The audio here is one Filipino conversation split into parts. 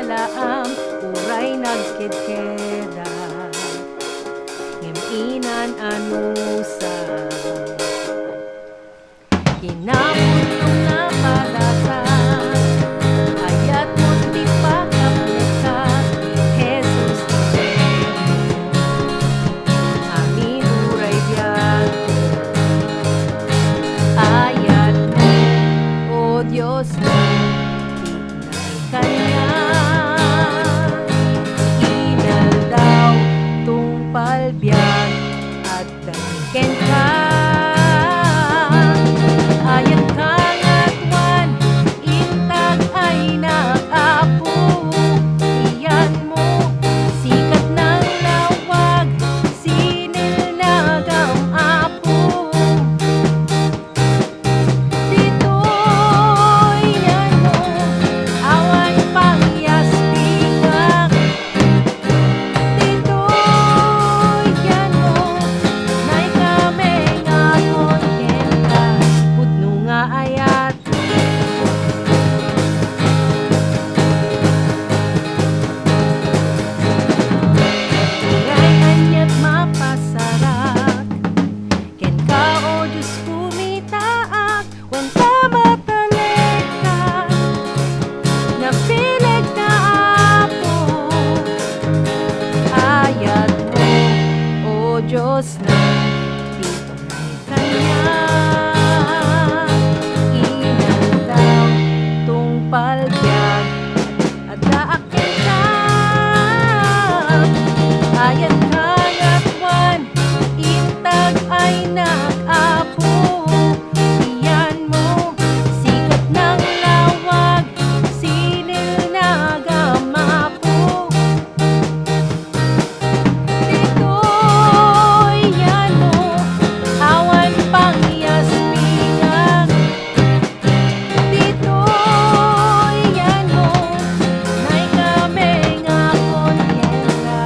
nagkalaam, uray nagkidkeda, ngiminan anusa, kinapulong na padasa, ayat mo't di pagkapukat, Jesus amin uray biyan, ayat mo, O Diyos na Kanya, inal daw tungpal biyag at tangken ka. Ayan ka ngatwan, intag ay nakapu. Iyan mo, sikat ng lawag, sinil na gamapu. Dito'y yan mo, awan pangyas bigak. Dito'y yan mo, nay kami nga konten ka, pudno nga ayat. Ingay anyat mapasarak, ken ka o Diyos kumitaak, wen ka matalik ka, napilig na apo. Ayat mo, O Diyos na dito may Kanya, inal daw tungpal biyag at daakin ka. Ayat ka ngatwan, intag ay nakapu. Iyan mo, sikat ng lawag, sinil na gamapu. Dito'y yan mo, awan pangyas bigak. Dito'y yan mo, nay kami nga konsyensya,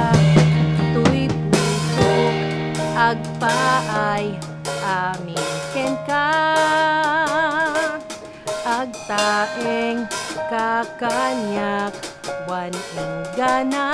tuy pusok agpaay amin ken ka, agtaeng kakanyak wan inggana.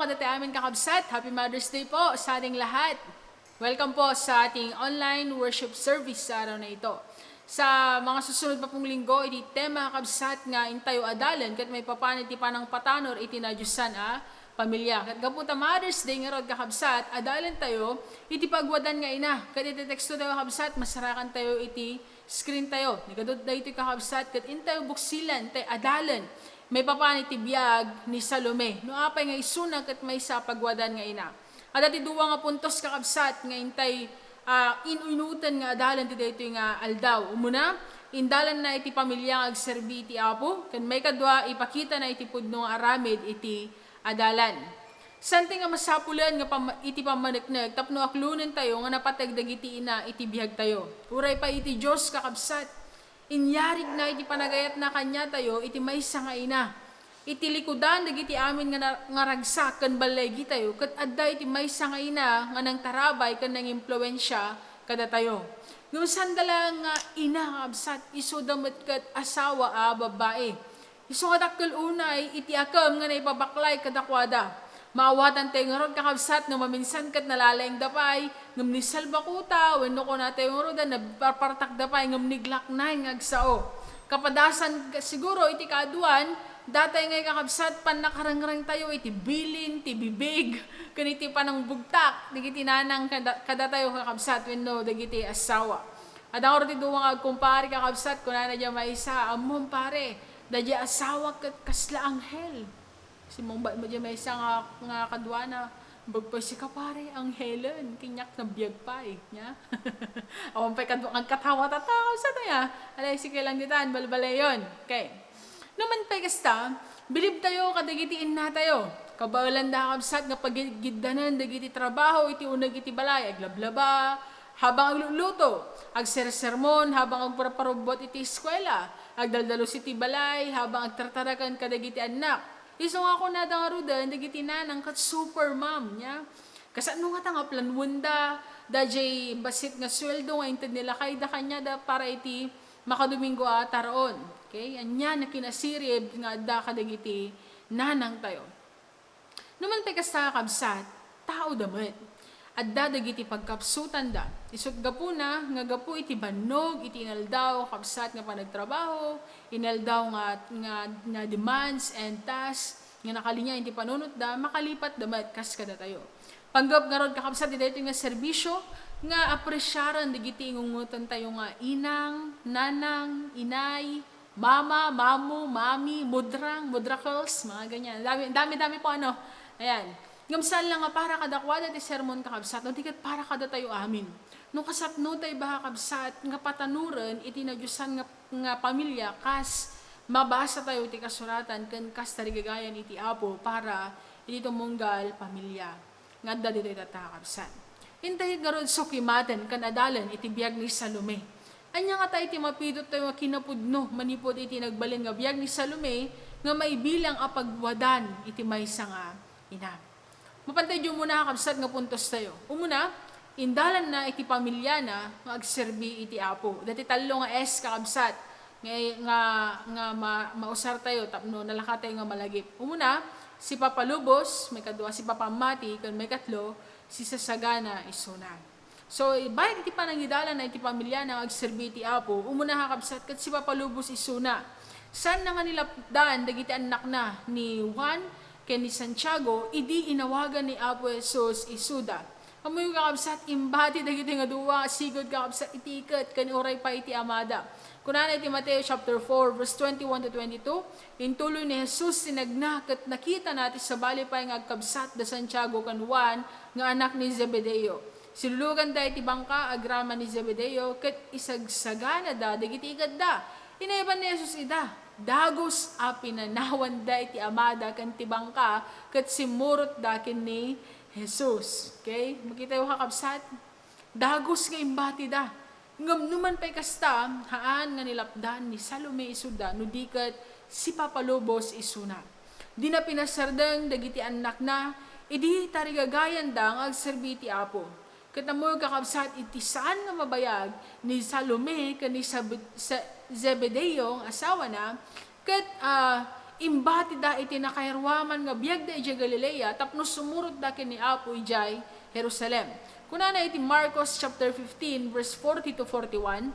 kadati amin kakabsat. Happy Mother's Day po sa ating lahat. Welcome po sa ating online worship service sa araw na ito. Sa mga susunod pa pong linggo, iti tema kakabsat nga intayo adalan kat may papanit ti panang patanor iti nadyusan pamilya. Kat kaputa Mother's Day nga rod kakabsat, adalan tayo, iti pagwadan nga ina. Kat iti teksto tayo kakabsat, masarakan tayo iti screen tayo. Nagadod na iti kakabsat, kat intayo buksilan, tayo adalan. May papanit ti biyag ni Salome. No apay nga isunag kat may sa pagwadan nga ina. At ati duwa nga puntos kakabsat nga intay inunutan nga adalan ti daytoy nga aldaw. Umuna, indalan na iti pamilya agserbi iti apo, kan may kadwa ipakita na iti pudno nga aramid iti adalan. Santi nga masapulan nga iti pamaneknek, tapno aklunen tayo nga napatagdag iti ina iti bihag tayo. Uray pa iti Diyos kakabsat. Inyarig na iti panagayat na kanya tayo, iti maysa nga ina. Iti likudan, dagiti amin nga ragsak, kan balay tayo, kat adda iti maysa nga ina, nga nang tarabay, kan nang impluensya, kada tayo. Ngam sandala nga ina, absat, iso damat kat asawa, babae. Iso kadakkel unay, iti akam nga naipabaklay kadakwada. Maawatan tayo nga ron kakabsat na maminsan kat nalalayang dapay, ngam ni salbakuta, wenno ko na tayo nga ron na parpartak dapay, ngam niglak na yung agsao. Kapadasan siguro iti kaduan, datay nga kakabsat pan nakarangrang tayo iti bilin, ti bibig, kaniti panang bugtak, digiti nanang kada tayo kakabsat, wenno digiti asawa. At ang ron ti duwang agkumpari kakabsat, kunana dya maisa, amon pare, dadya asawa kat kasla anghel. Si mong may isa nga kadwana, bagpay si kapare, ang Helen, kinyak na biyag pa nya. Awan pa'y katawa-tatawa sa tayo. Alay, sige lang ditan, balbalay yun. Okay. Naman pa'y kasta, bilib tayo, kadagitiin na tayo. Kabalan da kabsat, nga pagigiddanan, dagiti trabaho, iti unag iti balay, aglablaba, habang agluluto, agsersermon, habang agparparubot iti eskwela, agdaldalos iti balay, habang agtartarakan kadagiti anak. Iso nga ako na nga rudan, dagiti nanang kat super mom niya. Kasano nga nga planwunda, dajay basit nga sweldo nga intad nila kay da kanya da para iti makadomingo taroon. Okay? Anya na kinasirib nga da kadagiti nanang tayo. Naman pa kasta kabsat, tao damit. At dadagiti pagkapsutan da. Isot gapu na, nga gapu iti banog, iti inaldaw, kapsat nga panagtrabaho, inaldaw nga demands and tasks, nga nakalinya iti panunot da, makalipat damat kas kada tayo. Panggap nga ron kakapsat, iti nga serbisyo, nga apresyaran, digiti ingungutan tayo nga inang, nanang, inay, mama, mamu, mami, mudrakles, mga ganyan. Dami po ano. Ayan. Ngamsal lang nga para kadakwada ti sermon kakabsat, no tikat para kada tayo amin. No kasatno tayo baha kabsat, nga patanuran, iti nadyusan nga pamilya, kas mabasa tayo iti kasuratan, kan kas tarigagayan iti apo, para iti tumunggal pamilya. Nga da dito tatakabsat. Hintay garod sukimatan, kan adalan, iti biyag ni Salome. Anya nga tayo iti mapidot tayo kinapudno, manipod iti nagbalin nga biyag ni Salome, nga maibilang apagwadan, iti maysa nga ina. Mapantay dyo muna kakabsat nga puntos tayo. Umuna, indalan na iti pamilya na magserbi iti apo. Dati talo nga kakabsat nga mausar tayo tapno nalaka tayo nga malagip. Umuna, si Papa Lubos, may kadua si Papa Mati, kan may katlo, si Sasagana isuna. So, bayad iti panangidalan na iti pamilya na magserbi iti apo. Umuna kakabsat kat si Papa Lubos isuna. San na nga nilapdan, dagiti anak na ni Juan, kaya ni Santiago, idi inawagan ni Apo Jesus isuda. Kamuyo kakabsat, imbati dagiti nga duwa, sigod kakabsat itikat, kani oray pa iti amada. Kunana iti Mateo chapter 4, verse 21 to 22, intuloy ni Jesus sinagnak at nakita natin sa bali pa yung agkabsat da Santiago kan Juan, nga anak ni Zebedeo. Silulugan da iti bangka, agrama ni Zebedeo, kat isagsagana da, dagiti ikad da. Inaiban ni Jesus ida. Dagos pinanawan da iti amada kan tibangka kat simurot da ken ni Jesus. Okay? Makita yung kakabsat. Dagos nga imbati da. Ngam numan pa'y kasta, haan nga nilapdan ni Salome isuda, nudikat si Papa Lobos isuna. Di na pinasardang dagiti anak na, idi tarigagayan da ang agserbi ti apo. Katamoy kakabsat iti saan nga mabayag ni Salome kan ni Zebedeo ang asawa na, kat imbati da iti nakairwaman nga biyag da iti Galilea, tapno sumurot da ken ni Apo ijay Jerusalem. Kunana iti Marcos chapter 15 verse 40 to 41,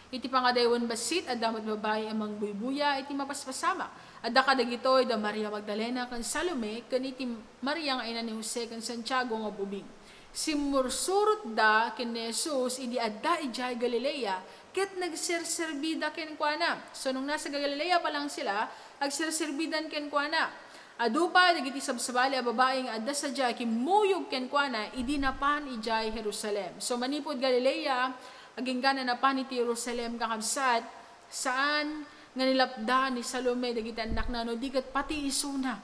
iti pangadaywan basit, adda met babae amang buybuya, iti mapaspasama. Adda kadagitoy da Maria Magdalena ken Salome, ken iti Maria nga ina ni Jose ken Santiago nga bubing. Simursurot da ken ni Jesus, idi adda ijay Galilea, ket nagserserbida ken kuana. So nung nasa Galilea pa lang sila, agserserbidan ken kuana. Adu pa dagiti sabsabali a babae nga adda sadya kimuyog ken kuana, idi napan ijay Jerusalem. So manipod Galilea, aging gana napan iti Jerusalem kakabsat, saan nga nilapda ni Salome dagiti anak na no dikat pati isuna.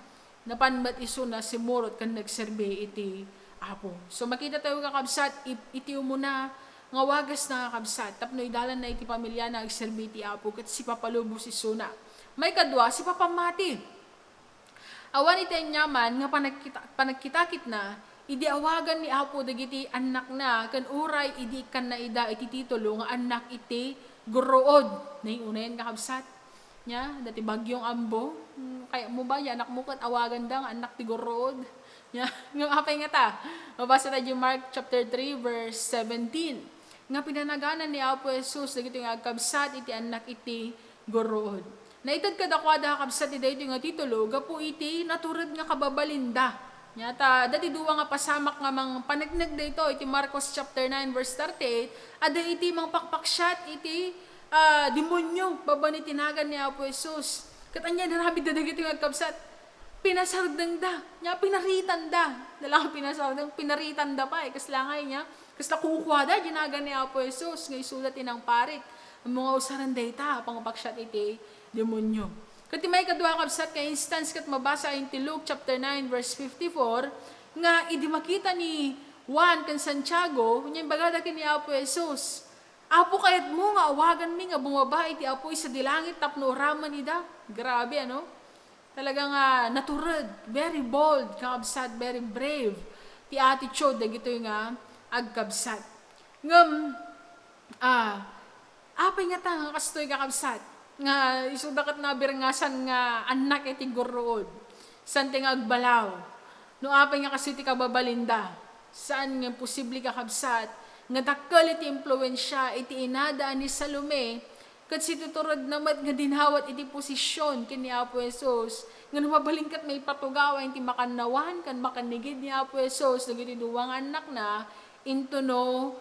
Napanbat isuna simurot kan nagserbe iti Apo. So makita tayo kakabsat, iti umuna nga wagas na kakabsat, tapno idalan na iti pamilya na agserbe iti Apo, kat si papalubos isuna. May kadwa, si papamati. Awan iti nyaman nga panagkitakit na, idi awagan ni Apo dagiti anak na, kan uray idi kan na ida iti titulo nga anak iti guruod. Naiunayan kakabsat. Nya, dati bagyong ambo. Kaya mo ba, anak mo kat awagan da nga anak ti guruod. Nya, nga apay nga ta. Mabasa tayo Mark chapter 3 verse 17. Nga pinanaganan ni Apo Jesus dagiti nga agkabsat iti anak iti guruod. Naitad kadakwada kabsat iti ito nga titulo, gapu iti naturad nga kababalinda. Nyata, dati duwa nga pasamak nga mang panagnag da ito, iti Marcos chapter 9 verse 38, ada iti mang pakpaksyat iti demonyo, baban itinagan ni Apo Jesus. Katanya narabid da dagiti nga kabsat, pinasardang da, nya pinaritan da, dalang pinasardang, pinaritan da pa kaslangay niya, kasla kukwada, ginagan ni Apo Jesus, ngay sulat inang parit, ang mga usaran da ita, pangpaksyat iti demonyo. Kati may kadwa kabsat ka instance kat mabasa in Luke chapter 9 verse 54 nga idi makita ni Juan ken Santiago nya bagada ken ni Apo Jesus. Apo kayat mo nga awagan mi nga bumaba iti Apo sa dilangit tapno raman ida. Grabe ano? Talagang naturad, very bold, kabsat, very brave. Ti attitude dagito nga agkabsat. Ngam apay nga ta nga kastoy kakabsat. Nga isudakat na birangasan nga anak iti guruod. Sante nga agbalaw. No apay nga kasi ti kababalinda. Saan nga posible kakabsat. Nga dakkel iti impluensya iti inadaan ni Salome. Kat si tuturod namat nga dinhawat iti posisyon kini Apo Jesus. Nga mabalingkat may patugawa iti makanawan kan makanigid ni Apo Jesus. Nagiti duwang anak na into no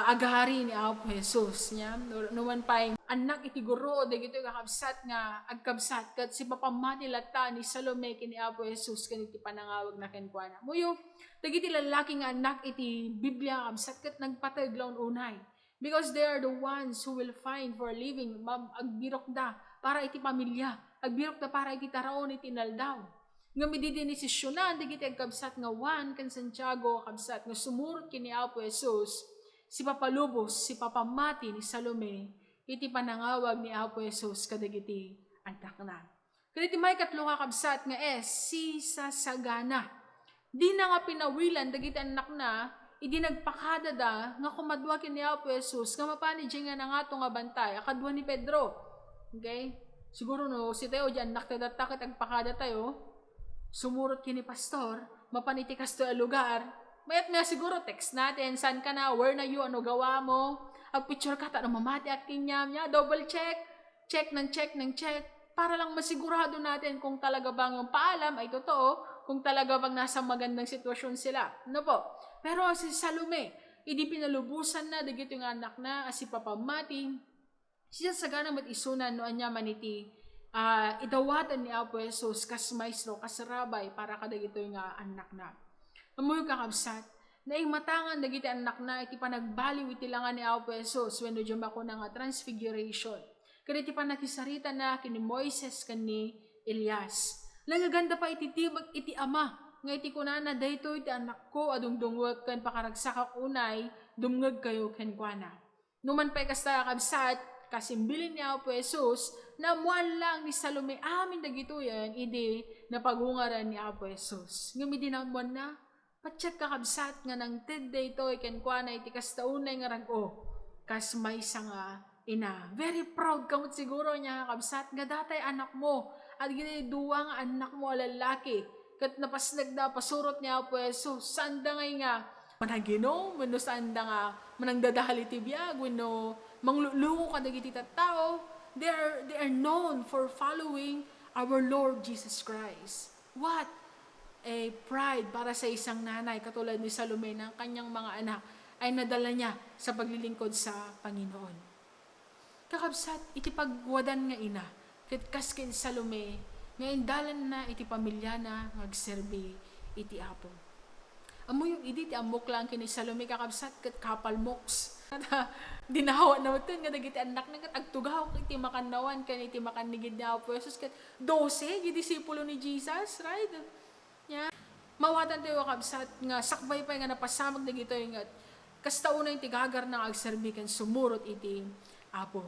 agari ni Apo Jesus nya numan pay anak iti guro dagito kakabsat nga agkabsat kat si papamati latta ni Salome kini Apo Jesus kaniti panangawag na kenkuana muyo dagiti lalaki nga anak iti Biblia kabsat kat nagpatag laun unay because they are the ones who will find for a living agbirok da para iti pamilya agbirok da para iti taraon iti naldaw nga mididinisisyonan dagiti agkabsat nga Juan ken Santiago kabsat nga sumurot kini Apo Jesus si papalubos, si papamati ni Salome, iti panangawag ni Apo Jesus kadagiti anak na. Kaditi may katlo kakabsat nga si sasagana. Di na nga pinawilan dagiti anak na, idi nagpakada da, nga kumadwa kini Apo Jesus, nga mapani nga na nga nga bantay, akadwa ni Pedro. Okay? Siguro no, si tayo dyan, naktatakit agpakada tayo, sumurot kini pastor, mapaniti kasto a lugar, mayat nga siguro text natin, saan ka na, where na you, ano gawa mo, picture ka, ano mamati at kinyam niya, double check, check, para lang masigurado natin kung talaga bang yung paalam ay totoo, kung talaga bang nasa magandang sitwasyon sila. Ano po? Pero si Salome, idi pinalubusan na, dagito yung anak na, si papamati, siya sagana mat isunan, no anya maniti, idawatan ni Apo Jesus, kas maestro, kas rabay, para kadagito yung anak na. Amoy kakabsat, na matangan dagiti anak na iti panagbaliw iti langan ni Apo Jesus when do ako nga transfiguration. Kaya iti panakisarita na kini Moises kani Elias. Langaganda pa iti tibag iti ama, nga iti kunana dayto iti anak ko adungdungwag kan pakaragsakak unay, dumngag kayo kenkwana. Numan pa kasta kakabsat, kasimbilin ni Apo Jesus, na muan lang ni Salome amin dagito yan, idi napagungaran ni Apo Jesus. Ngami dinamuan na, patsyat kakabsat nga ng tidday ito, ikenkwana iti kastaunay nga rag-o, kas may nga ina. Very proud kamot siguro niya kakabsat, nga datay anak mo, at giti duwa nga anak mo lalaki. Kat napasnag da pasurot niya Apo Jesus. Sanda ngay nga managino, wano sanda nga manangdadahal iti biyag, wano mangluluko kadagiti tattao. They are known for following our Lord Jesus Christ. What a pride para sa isang nanay katulad ni Salome ng kanyang mga anak ay nadala niya sa paglilingkod sa Panginoon. Kakabsat, iti pagwadan nga ina, ket kaskin Salome, nga indalan na iti pamilya na ngagserbi iti Apo. Amo yung idi ti amok lang kini Salome kakabsat ket kapal moks. Dinahawa na ito nga dagiti anak na ket agtugaw iti makannawan kan iti makanigid ni Apo Jesus ket 12 iti disipulo ni Jesus, right? Yeah. Mawatan tayo kabsat nga sakbay pa nga napasamag na gito yung kasta una yung tigagar na agserbi kan sumurot iti Apo.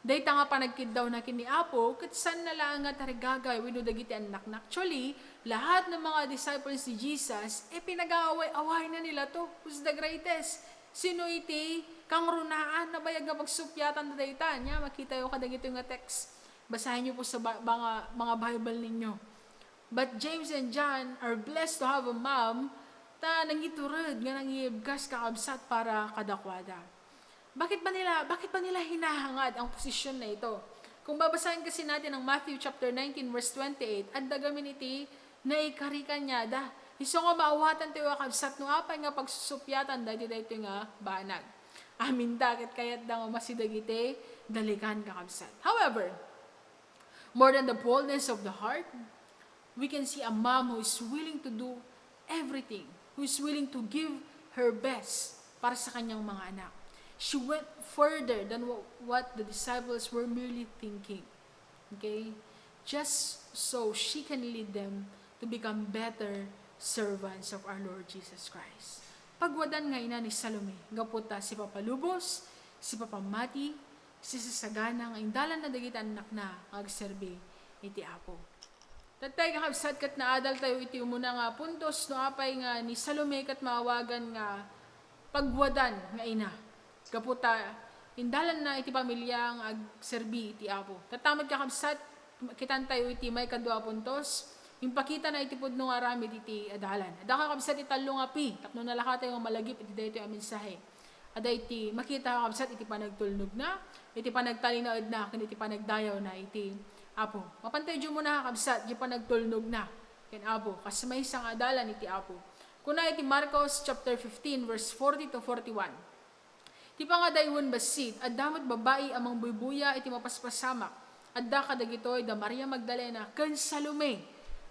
Dayta nga panagkid daw na kini Apo, kat san na lang nga tarigagay wino dagiti anak na. Actually, lahat ng mga disciples ni Jesus, pinag-aaway-away na nila to. Who's the greatest? Sino iti kang runaan na bayag nga magsupyatan na dayta? Nya, makita yung kadagito yung text. Basahin niyo po sa mga Bible ninyo. But James and John are blessed to have a mom ta nangiturad nga nangibgas kakabsat para kadakwada. Bakit ba nila hinahangad ang posisyon na ito? Kung babasahin kasi natin ang Matthew chapter 19 verse 28, at dagamin iti na ikarikan niya da. Iso nga maawatan tayo kakabsat no apay nga pagsusupyatan da ito nga banag. Amin dakit kayat da nga masidagite dalikan kakabsat. However, more than the boldness of the heart, we can see a mom who is willing to do everything, who is willing to give her best para sa kanyang mga anak. She went further than what the disciples were merely thinking. Okay? Just so she can lead them to become better servants of our Lord Jesus Christ. Pagwadan nga ina ni Salome, gaputa si Papa Lubos, si Papa Mati, si Sasagana, nga indalan na dagiti anak na agserbi iti Apo. Tatay kakabsat kat naadal tayo iti umuna nga puntos no apay nga ni Salome kat maawagan nga pagwadan nga ina. Kaputa, indalan na iti pamilya nga agserbi iti Apo. Tatamad kakabsat, kitan tayo iti may kadua puntos, impakita na iti pudno nga aramid iti adalan. Ada kakabsat italo nga pi, tapno nalaka tayo nga malagip iti dayto yung mensahe. Ada iti makita kakabsat iti panagtulnog na, iti panagtalinaod na, iti panagdayaw na iti Apo. Mapantay dyo muna kakabsat, di panagtulnog na ken Apo, kas may isang adalan iti Apo. Kuna iti Marcos chapter 15 verse 40 to 41. Ti pangadaywan basit, at damot babae amang buybuya iti mapaspasamak, at da kadagitoy da Maria Magdalena, ken Salome,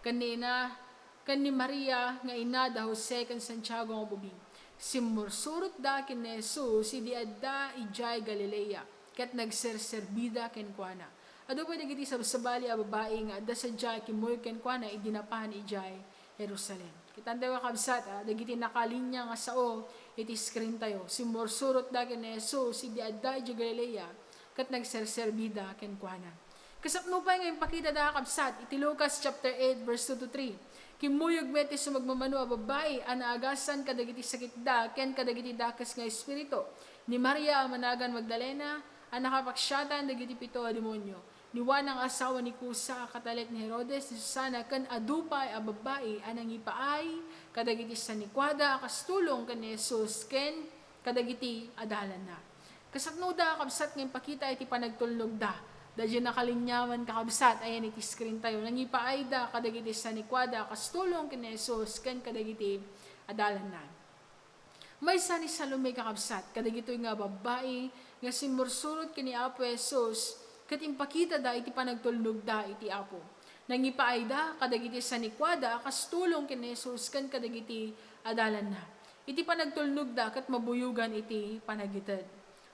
ken ni Maria nga ina da Jose ken Santiago nga bubing. Simursurot da ken ni Jesus, idi adda ijay Galilea, ket nagserserbida ken kuana. Ado pwede giti sabsabali a babae nga adda sadya kimoy ken kuana idinapahan ijay Jerusalem. Kitandaw kabsat, dagiti nakalinya nga sao, iti screen tayo. Simursurot da ken Jesus, idi adda ijay Galilea, ket nagserserbida ken kuana. Kasapno pa nga impakita da kabsat, iti Lucas chapter 8 verse 2 to 3. Kimuyog meti sumagmamano a babae, anaagasan kadagiti sakit da, ken kadagiti dakas nga espiritu. Ni Maria managan Magdalena, anakapaksyatan dagiti pito a demonyo. Niwan ang asawa ni Kusa, katalit ni Herodes, ni Susana, kan adupay a babae, anang ipaay, kadagiti sa nikwada, kastulong kan ni Jesus, ken kadagiti adalan na. Kasapno da kabsat ng pakita iti panagtulnog da. Dadyo nakalinyaman kakabsat, ayan iti screen tayo. Nang ipaay da, kadagiti sa nikwada, kastulong kan ni Jesus, ken kadagiti adalan na. May sa ni Salome kakabsat, kadagito nga babae, nga simursurot kini Apo Jesus, kat impakita da iti panagtulnog da iti Apo. Nang ipaay da, kadagiti sa nikwada, kastulong kini Jesus, ken kadagiti adalan na. Iti panagtulnog da, kat mabuyugan iti panagitad.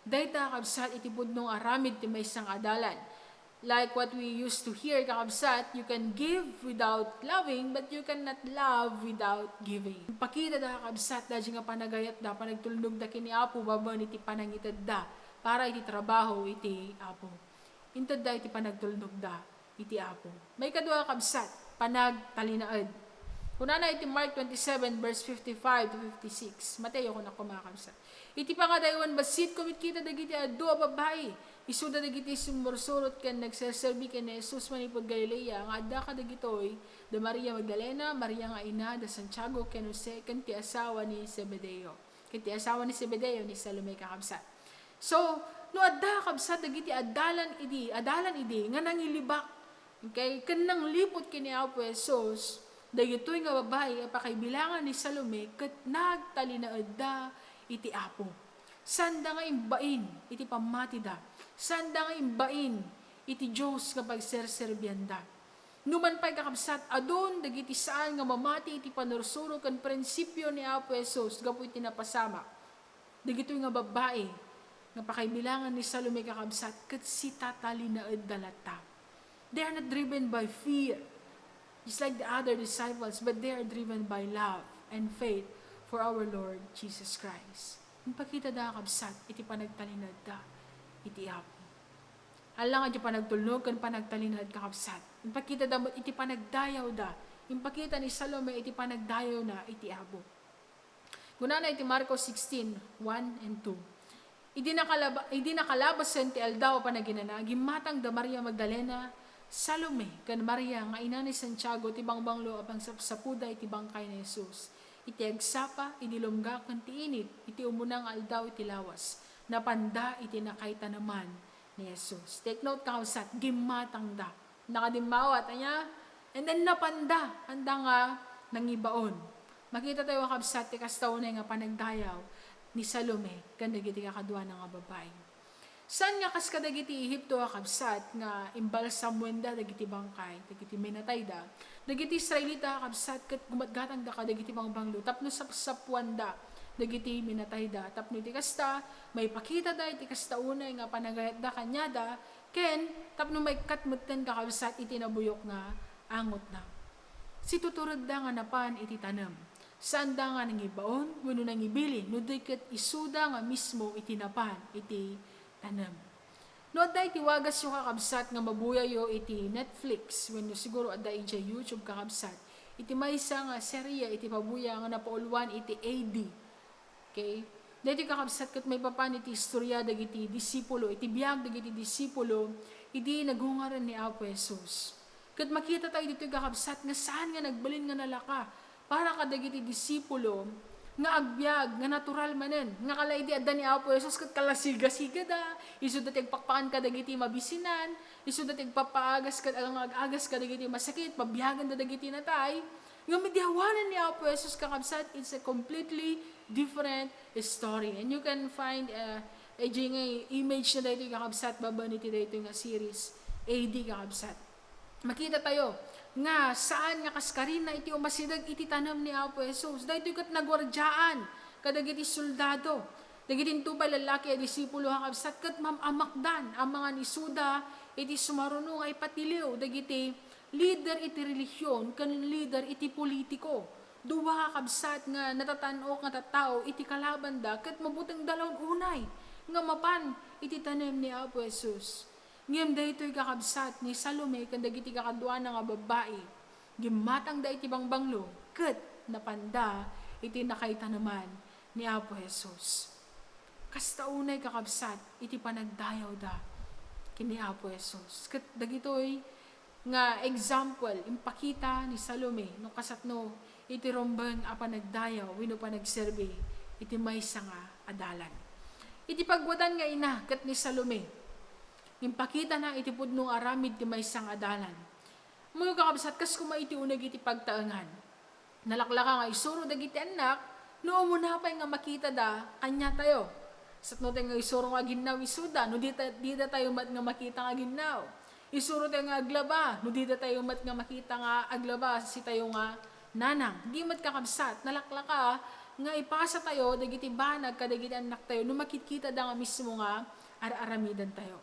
Dayta kakabsat iti pudnong aramid ti maysang adalan. Like what we used to hear kakabsat, you can give without loving, but you cannot love without giving. Pakita da kakabsat, da nga panagayat da, panagtulnog da kini Apo, baban iti panangitad da, para iti trabaho iti Apo. Intad da iti panagtulnog da iti Apo. May kadua kakabsat, panagtalinaad. Kuna na iti Mark 27 verse 55 to 56. Mateo ko na kumakabsat. Iti pangadaywan basit kumit kita dagiti adu a babae. Isuda dagiti sumursurot ken nagseserbi ken ni Jesus manipod Galilea nga adda ka dagitoy da Maria Magdalena, Maria nga ina da Santiago ken Jose ken ti asawa ni Zebedeo. Ken ti asawa ni Zebedeo ni Salome kakabsat. So, no adda kabsat dagiti adalan idi nga nangilibak. Okay, kanang lipot kini Apo Jesus, dagitoy nga babae apakaibilangan ni Salome ket nagtalinaed da iti Apo. Sanda nga imbain iti pamati da. Sanda nga imbain iti Dios nga pagserserbian da. Numan pa'y kakabsat adon dagiti saan nga mamati iti panursuro ken prinsipyo ni Apo Jesus gapu iti napasama. Dagitoy nga babae nga pakaibilangan ni Salome kakabsat ket si tatalinaed dalata. They are not driven by fear, just like the other disciples, but they are driven by love and faith for our Lord Jesus Christ. Ipakita da kabsat, iti panagtalinad da, iti Apo. Alang iti panagtulnog, kan panagtalinad ka kabsat. Ipakita da, iti panagdayaw da. Ipakita ni Salome, iti panagdayaw na, iti Apo. Guna na iti Marcos 16, 1 and 2. Idi nakalabas sen ti aldaw panaginana, gimatang da Maria Magdalena, Salome, kan Maria, nga ina ni Santiago, ti bangbanglo, apang sapuda, iti bangkay ni Jesus. Iti agsapa, iti lumga, kan ti init, iti umunang aldaw, iti lawas. Napanda, iti nakaita naman ni Jesus. Take note kausat, gimatang da. Nakadimawat, anya, and then napanda, handa nga, nangibaon. Makita tayo kabsat, ti kastaunay nga panagdayaw, ni Salome, kan dagiti kakadwa nga babae. San nga kas kadagiti Ehipto kabsat nga imbalsam wenda dagiti bangkay, dagiti minatay da. Dagiti Israelita kabsat ket gumatgatang da kadagiti bangbanglo tapno sapsapwanda dagiti minatay da. Tapno iti kasta may pakita da iti kasta unay nga panagayat da kanyada ken tapno may katmutten ka kabsat iti nabuyok nga angot na. Si tuturod da nga napan iti tanam. Saan da nga nangibaon, wenno nangibili, no diket isuda nga mismo iti napan iti tanam. No, aday tiwagas yung kakabsat nga mabuyayo iti Netflix, when siguro aday iti YouTube kakabsat. Iti maysa nga serya, iti pabuya nga napaulwan iti AD. Okay? Dito kakabsat kat may papan iti istorya dagiti disipulo, iti biyag dagiti disipulo, iti nagungaran ni Apo Jesus. Kat makita tayo dito kakabsat nga saan nga nagbalin nga nalaka, para kadagiti disipulo, nga agbyag, nga natural manen, nga kalaydi adda ni Apo Jesus kat kalasiga-siga da, iso dati agpakpaan ka dagiti mabisinan, iso dati agpapaagas ka, agagas ka dagiti masakit, pabiyagan da dagiti natay, nga medihawanan ni Apo Jesus kakabsat, it's a completely different story. And you can find nga image na dito kakabsat, baba niti dito nga series, AD kakabsat. Makita tayo, nga saan nga kaskarin na iti umasidag iti tanam ni Apo Jesus. Dahito kat nagwardyaan, kadagiti soldado, dagiti tubay lalaki ay disipulo hakabsat kat mamamakdan, ang mga nisuda, iti sumarunong ay patiliw, dagiti leader iti relihiyon, kan leader iti politiko. Duwa hakabsat nga natatanok nga tattao, iti kalaban da, kat mabutang dalawang unay, nga mapan iti tanam ni Apo Jesus. Ngem daytoy kakabsat ni Salome kan dagiti kakadwa nga babae. Gimatang da iti bangbanglo ket napanda iti nakaita naman ni Apo Jesus. Kasta unay kakabsat iti panagdayaw da kini Apo Jesus. Ket dagitoy nga example impakita ni Salome no kasatno iti rombeng a panagdayaw wenno panagserbi iti maysa nga adalan. Iti pagwadan nga ina ket ni Salome impakita na iti pudnong aramid ti maysang adalan. Mga kakabsat, kas kumaiti unag iti pagtaangan. Nalaklaka nga isuro dagiti anak, no umunapay nga makita da, kanya tayo. Sat no tayo nga isuro nga ginaw isuda, no di da tayo mat nga makita nga ginaw. Isuro tayo nga aglaba, no di da tayo mat nga makita nga aglaba, si tayo nga nanang. Di mat kakabsat, nalaklaka nga ipasa tayo, dagiti banag, kadagiti anak tayo, no makikita da nga mismo nga aramidan tayo.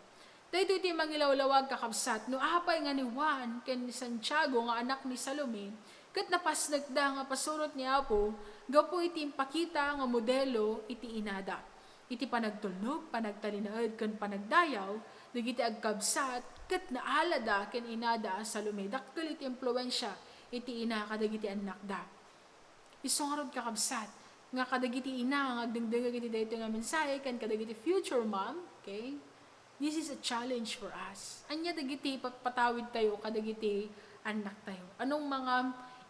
Dahito iti mangilawlawag kakabsat, no apay nga ni Juan, ken ni Santiago, nga anak ni Salome, kat napasnagda nga pasurot ni Apo, gapo iti impakita nga modelo iti inada. Iti panagtulnog, panagtalinaed, ken panagdayaw, dagiti agkabsat, kat naalada ken inada Salome. Dakkel iti impluensya, iti ina kadagiti anak da. Isu nga rod kakabsat, nga kadagiti ina nga agdengdeng iti dayto nga mensahe kan kadagiti future mom, okay? This is a challenge for us. Anya dagiti patawid tayo kadagiti anak tayo. Anong mga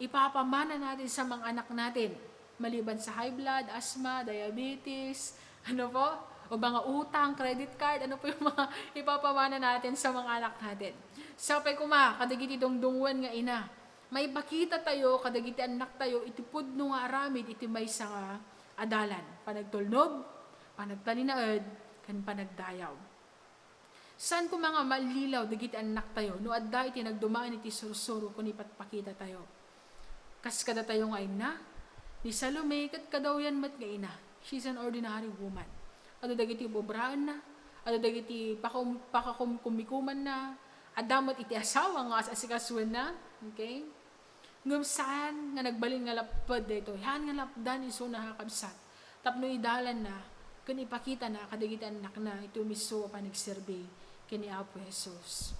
ipapamana natin sa mga anak natin? Maliban sa high blood, asthma, diabetes, ano po? O mga utang, credit card, ano po yung mga ipapamana natin sa mga anak natin? Sapay kuma, kadagiti dongdongwan nga ina. May bakita tayo, kadagiti anak tayo, iti pudno nga aramid, iti may sa nga adalan. Panagtulnog, panagtalinaed, kan panagdayaw. Saan ko mga malilaw, dagiti anak tayo, no adda iti nagdumaan iti sursuro kung ipatpakita tayo. Kas kada tayo nga ina, ni Salome, kat kadaw yan mat nga ina. She's an ordinary woman. Ano dagiti bobraan na, ano dagiti pakakumikuman na, adamat iti asawa nga asikasuan na, okay? Ngam saan nga nagbalin nga lapad dito, yan nga lapdan iso na kakabsat. Tapno idalan na, kun ipakita na, kadagiti anak na, ito miso pa nagserbe, kini Apo Jesus.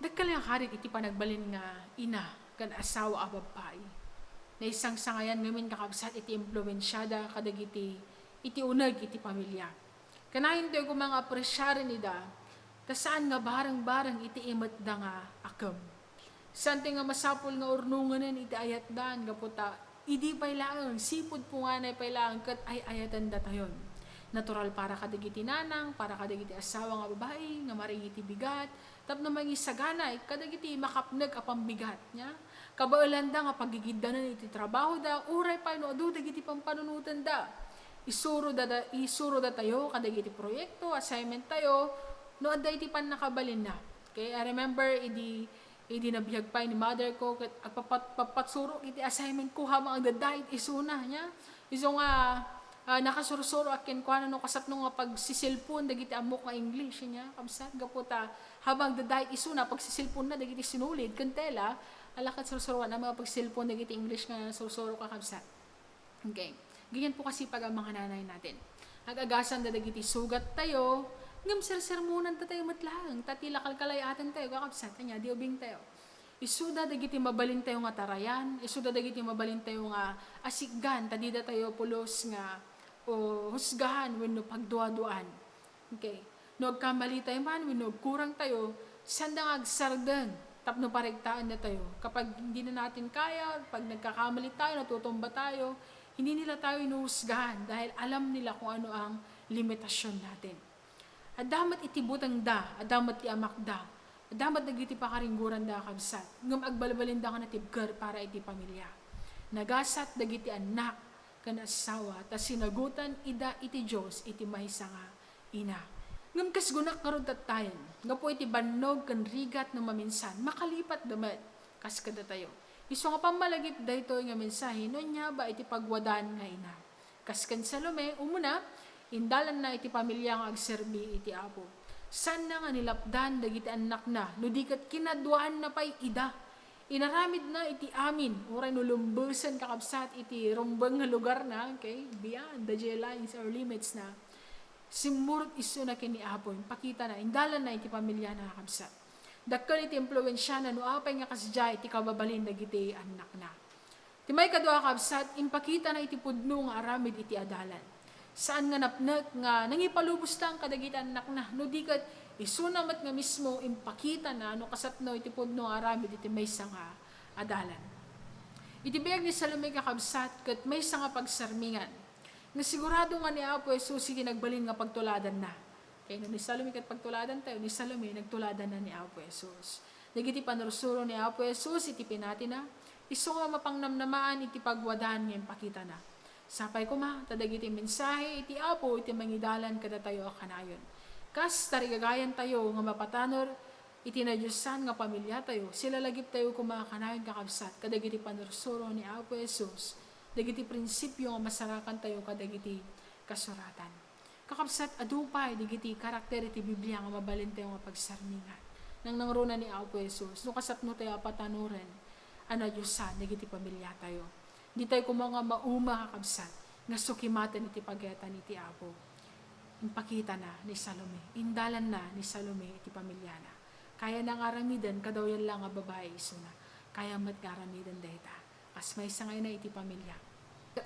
Dagkalang harit iti panagbalin nga ina, kan asawa a babae. Na isang sangayan ngamin kakabsat iti impluensyada, kadagiti iti unag iti pamilya. Kanahin tayo kung mga apresyarin nida, tasaan nga barang-barang iti imat da nga akam. Sante nga masapol nga urnunganan iti ayat daan, kaputa, idi pay lang, sipod po nga na pay lang, kat ay ayatan datayon. Natural para kadagiti nanang, para kadagiti asawa nga babae, nga maring iti bigat, tapno mangisagana, kadagiti makapnag apang bigat niya. Kabaulanda nga pagigidanan iti trabaho da, uray pa no, adu dagiti pampanunutan da. Isuro da tayo, kadagiti proyekto, assignment tayo, no adda iti pan nakabalin na. Okay, I remember, idi nabihag pa ni mother ko, at papatsuro iti assignment ko habang agdadait isuna niya. Iso nga, nakasurusuro akin ko ano kasapno nga pagsisilpon dagiti amok nga English niya kamsat gaputa habang dadait isuna pagsisilpon na dagiti sinulid kantela alakat surusuruan na mga pagsilpon dagiti English nga surusuro ka kamsat. Okay. Ganyan po kasi pag ang mga nanay natin. Agagasan da dagiti sugat tayo, ngam sersermonan ta tayo matlang, tatila kalkalayatan tayo kakabsat niya diobing tayo. Isuda dagiti mabalin tayo nga tarayan, isuda dagiti mabalin tayo nga asiggan, tadida tayo pulos nga o husgahan wenno pagduaduan. Okay. No agkamali tayo man, wenno kurang tayo, sandang agsarden, tapno paregtaan na tayo. Kapag hindi na natin kaya, pag nagkakamali tayo, natutumba tayo, hindi nila tayo inuhusgahan dahil alam nila kung ano ang limitasyon natin. Adamat iti butang da, adamat ti amak da, adamat nagiti pakaringguran da kabsat, ngam agbalbalin da ka na tibgar para iti pamilya. Nagasat dagiti anak, kanasawa, ta sinagutan ida iti Diyos, iti maysa nga ina. Ngam kasgunak karod tattayan, nga po iti bannog kan rigat na maminsan, makalipat damat, kas kada tayo. Iso nga pamalagip dayto nga mensahe, no nya ba iti pagwadan nga ina. Kas kan Salome, umuna, indalan na iti pamilya nga agserbi iti Apo. San na nga nilapdan dagiti anak na, no dikat kinaduan na pa'y ida. Inaramid na iti amin, oray no lumbusan kakabsat iti rumbang nga lugar na, okay, beyond the jail lines or limits na, simurot iso na kini Apo, pakita na, indalan na iti pamilya na kakabsat. Dakkel iti impluensya na, no apay nga kasya iti kababalin dagiti anak na. Timay kadwa kakabsat, impakita na iti pudno nga aramid iti adalan. Saan nga napnak nga nangipalubos lang kadagiti anak na, no dikat isunamat nga mismo impakita na no kasapno iti pudno aramid iti maysa nga adalan. Iti biag ni Salome kakabsat ket maysa nga pagsarmingan. Nga sigurado nga ni Apo Jesus iti nagbalin nga pagtuladan na. Kay no ni Salome ket pagtuladan tayo ni Salome nagtuladan na ni Apo Jesus. Dagiti panursuro ni Apo Jesus iti pinati na isu nga mapangnamnamaan iti pagwadan nga impakita na. Sapay kuma tadagiti mensahe iti Apo iti mangidalan kada tayo kanayon. Kas tarigagayan tayo nga mapatanor, itinadyosan nga pamilya tayo, sila lagip tayo kumakanayon kakabsat, kadagiti panursuro ni Apo Jesus, dagiti prinsipyo nga masarakan tayo kadagiti kasuratan. Kakabsat adupay, dagiti karakter iti Biblia nga mabalin tayo nga pagsarmingan. Nang nangruna ni Apo Jesus, no kasapno tayo apatanuren, anadyosan, dagiti pamilya tayo. Di tayo kumanga mauma kakabsat, nga sukimatan iti pagetan iti Apo. Impakita na ni Salome, indalan na ni Salome iti pamilya na. Kaya nang aramidan, kadaw yan lang nga babae iso na. kaya mat garamidan data. Kas may sa ngayon na iti pamilya.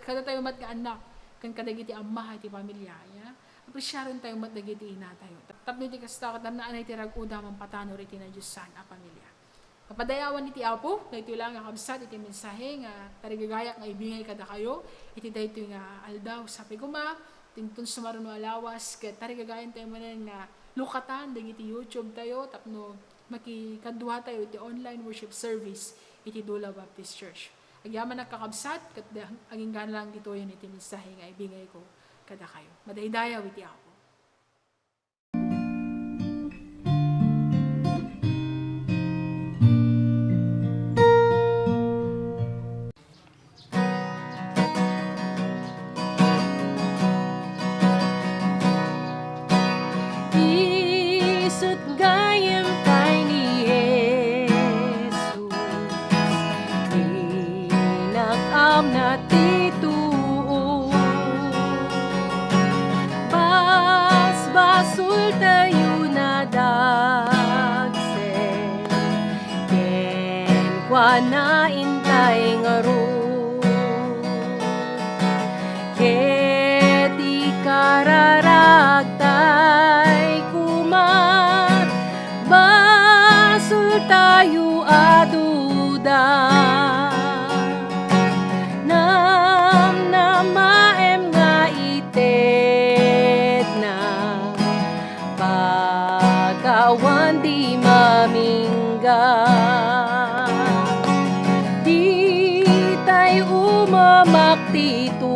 Kada tayo mat nga anak, kan kadagiti amma iti pamilya, ya? Appresyaron tayo mat dagiti ina tayo. Tapno iti kasta katam na anay tirag udamang patanor iti na Diyos san a pamilya. Kapadayawan iti Apo, na ito lang nga kabsat iti mensahe nga tarigagayak nga ibingay kada kayo, iti dayto nga aldaw sa piguma, tingtun sumaruno alawas, ket tarigagayan tayo manen nga lukatan, dagiti YouTube tayo, tapno makikadwa tayo iti online worship service iti Dula Baptist Church. Agyaman nagkakabsat, ket aging lang dito yan iti mensahe nga ibingay ko kada kayo. Madaydayaw iti Apo. Isut gayem kay ni Jesus, inakam na tituo, basul tayo na dagsen, ken kwa na intay ngaro, ket ikararagtay kumat, basul tayo aduda, nam namaem nga ited na, pagkawan di mamingga, di tayo umamaktitu,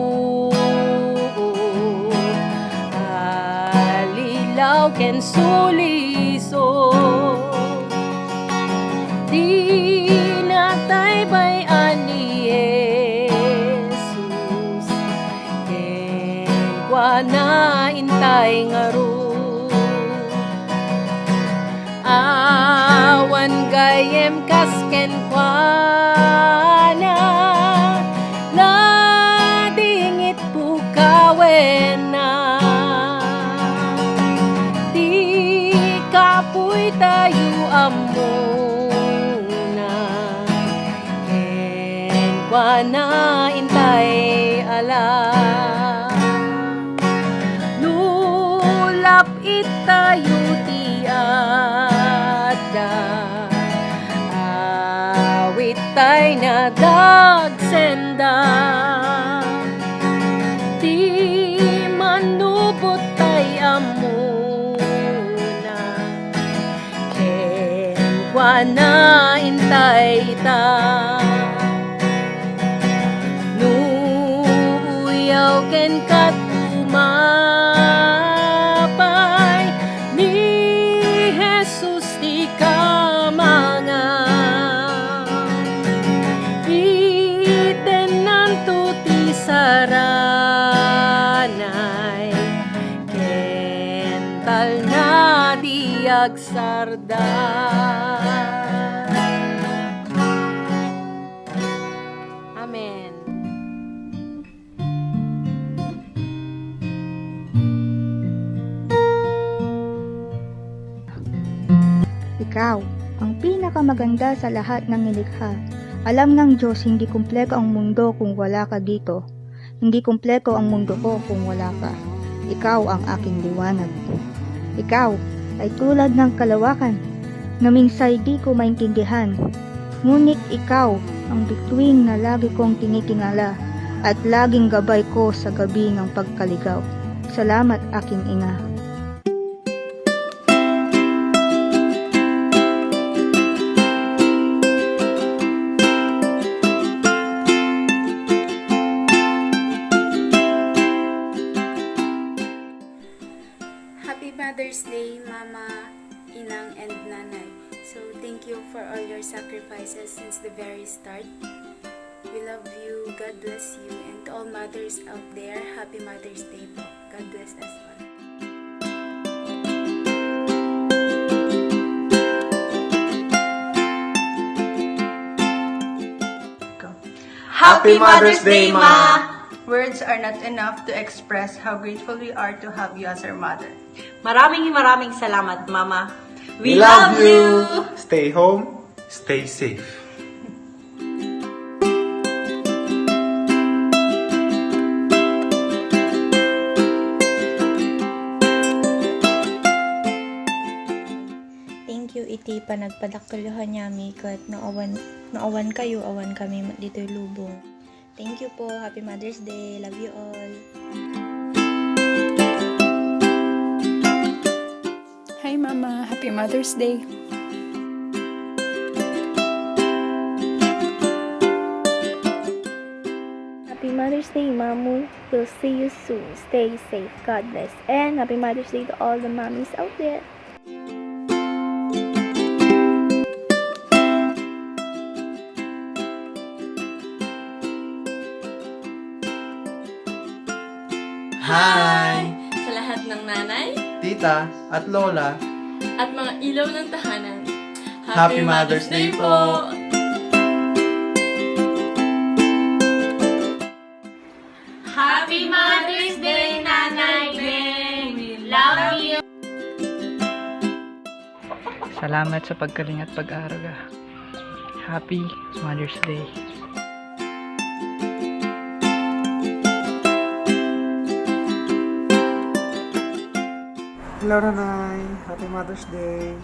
alilaw ken suliso, di natay bayan ni Jesus, ken kwa na intay ngaro, awan gayem kasken kwa na, ladingit pukawen na, di kapoy tayo amuna, ken kwa na intay ala, lulap itayo ti adda, awit tay na dagsenda, di manubot tay amuna, ken kwa na intay ita, nuyaw ken katumapay ni Jesus ti kamangan, itenan to ti saranay, kental na di agsarda. Amen. Ikaw, ang pinakamaganda sa lahat ng nilikha. Alam ng Diyos hindi kumpleto ang mundo kung wala ka dito. Hindi kumpleto ang mundo ko kung wala ka. Ikaw ang aking liwanag. Ikaw ay tulad ng kalawakan na minsay di ko maintindihan. Ngunit ikaw ang bituin na lagi kong tinitingala at laging gabay ko sa gabi ng pagkaligaw. Salamat aking ina. Happy Mother's Day, Mama, Inang, and Nanay. So, thank you for all your sacrifices since the very start. We love you, God bless you, and to all mothers out there, Happy Mother's Day po. God bless us all. Happy Mother's Day, Ma! Words are not enough to express how grateful we are to have you as our mother. Maraming salamat, Mama. We love you! Stay home, stay safe. iti panagpadaktuluhan nyami kat naawan kayo, awan kami dito lubong. Thank you po. Happy Mother's Day. Love you all. Hi Mama, Happy Mother's Day. Happy Mother's Day, Mamu. We'll see you soon. Stay safe. God bless. And Happy Mother's Day to all the mommies out there. Hi! Sa lahat ng nanay Tita at Lola, at mga ilaw ng tahanan. Happy Mother's Day po! Happy Mother's Day, Nanay Beng! We love you! Salamat sa pagkaling at pag-aaraga. Happy Mother's Day. Hello, Nanay. Happy Mother's Day.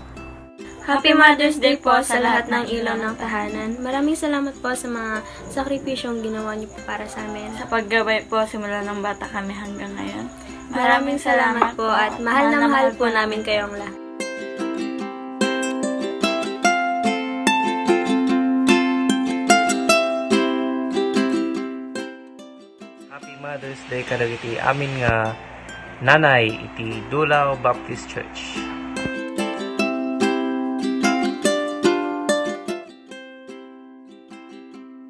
Happy Mother's Day po sa lahat ng ilaw ng tahanan. Maraming salamat po sa mga sakripisyong ginawa niyo po para sa amin. Sa paggabay po simula ng bata kami hanggang ngayon. Maraming salamat po at mahal na mahal po namin kayong lahat. Happy Mother's Day kadagiti amin nga nanay iti Dulaw Baptist Church.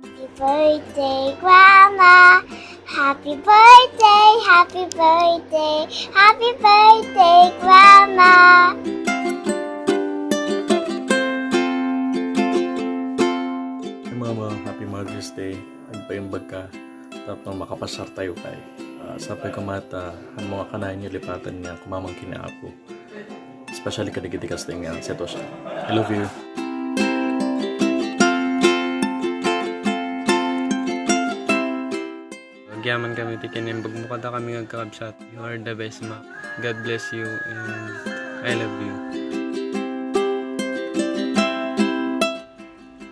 Happy birthday, Grandma. Happy birthday, happy birthday, happy birthday, Grandma. Mama, Happy Mother's Day. Nagpaimbag ka. Tapos makapasar tayo kay. Sapay kamata, ang mga kanayan niya lipatan niya, kumamangkin na ako. Especially kadigitikas din nga, seto siya. I love you. Nagyaman kami tikinimbag mo kada kami nagkakabsat. You are the best, ma. God bless you and I love you.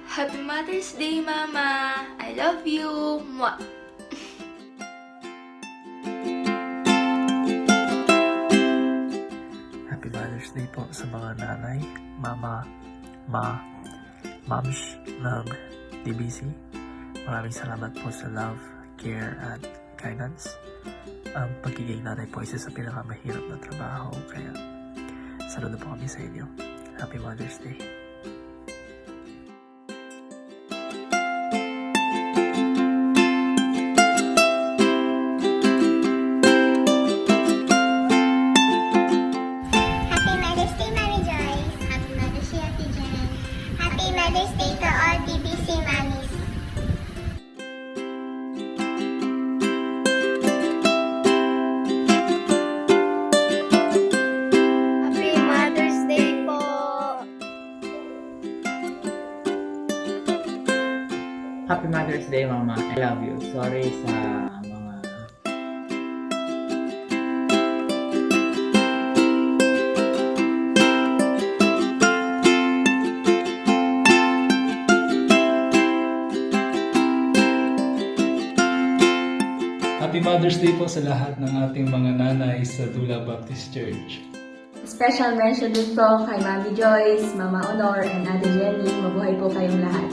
Happy Mother's Day, Mama! I love you! Mwah! Happy Mother's Day po sa mga nanay, mama, moms ng TBC. Maraming salamat po sa love, care, at guidance. Ang pagiging nanay po isa sa pinakamahirap na trabaho, kaya saludo po kami sa inyo. Happy Mother's Day. Happy Mother's Day, Mami Joyce. Happy Mother's Day, Ate Jen. Happy Mother's Day to all BBC mommies. Happy Mother's Day po. Happy Mother's Day, Mama. I love you. Sorry sa mga... Happy Mother's Day po sa lahat ng ating mga nanay sa Dula Baptist Church. Special mention din po kay Mami Joyce, Mama Honor, and Ate Jenny. Mabuhay po kayong lahat.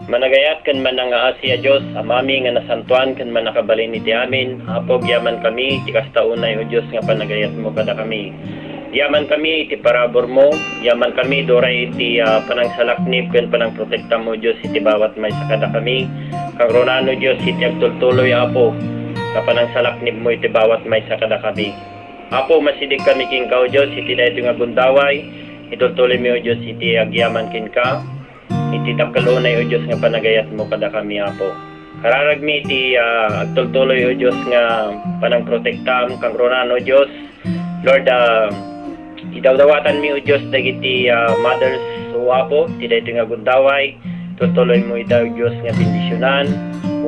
Managayat kan man nga Asya Diyos, amami nga nasantuan kan man nakabalin iti amin, apog yaman kami, tikas taunay o Diyos nga panagayat mo kada kami. Yaman kami iti parabor mo, yaman kami doray iti panang salaknip kan panang protekta mo Diyos iti bawat may sakada kami. Kang ronano Diyos iti agtultuloy apo, sa panang salaknip mo iti bawat may sakada kami. Apo masidig kami king kao Diyos iti dayto nga gundaway, itultuloy mo Diyos iti agyaman kin ka. Iti tapkalunay o Diyos nga panagayat mo kada kami apo. Kararag mi iti agtultuloy o Diyos nga panang protektam kang ronano Diyos. Lord, idawdawatan mi o Diyos dagiti mothers o apo, ti dayto nga gundaway. Tultuloy mo itaw Diyos nga bendisyonan.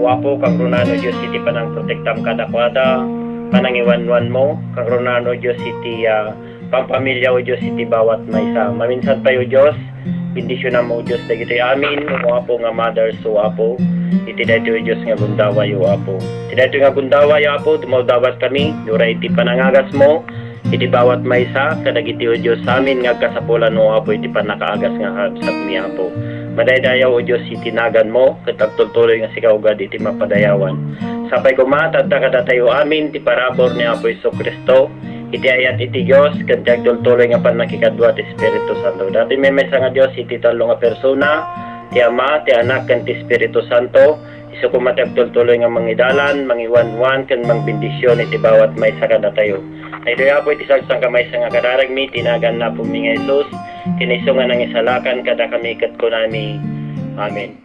O apo kang ronano Diyos iti panang protektam kada kwada. Panang iwanwan mo kang ronano Diyos iti pampamilya o Diyos iti bawat maysa. Maminsan pa o Diyos, bendisyonan mo Diyos dagiti amin, o apo nga mothers o apo, iti dayto Diyos nga gundaway o apo. Iti dayto nga gundaway o apo, dumawdawat kami, dura iti panangagas mo, iti bawat maysa, kadagiti o Diyos sa amin nga kasapulan o apo, iti panakaagas nga habsat mi apo. Madaydayaw o Diyos iti nagan mo, katagtultuloy nga sikaw gad iti mapadayawan. Sapay kumatad na kadatayo amin, iti parabor ni Apo Jesucristo, iti ayat iti Diyos, kantiyag tultuloy nga panakikadwa ti Espiritu Santo. Dati may mesa nga Diyos, iti talo nga persona, ti Ama, ti Anak, kan ti Espiritu Santo, iso kumatag tultuloy nga mangidalan, mangiwanwan, kan mangbindisyon, iti bawat may sakada tayo. Ay doya po iti sagsang kamay sa nga kadaragmi, tinagan na po mi nga Jesus, kiniso nga nang isalakan kada kami kat kunani. Amen.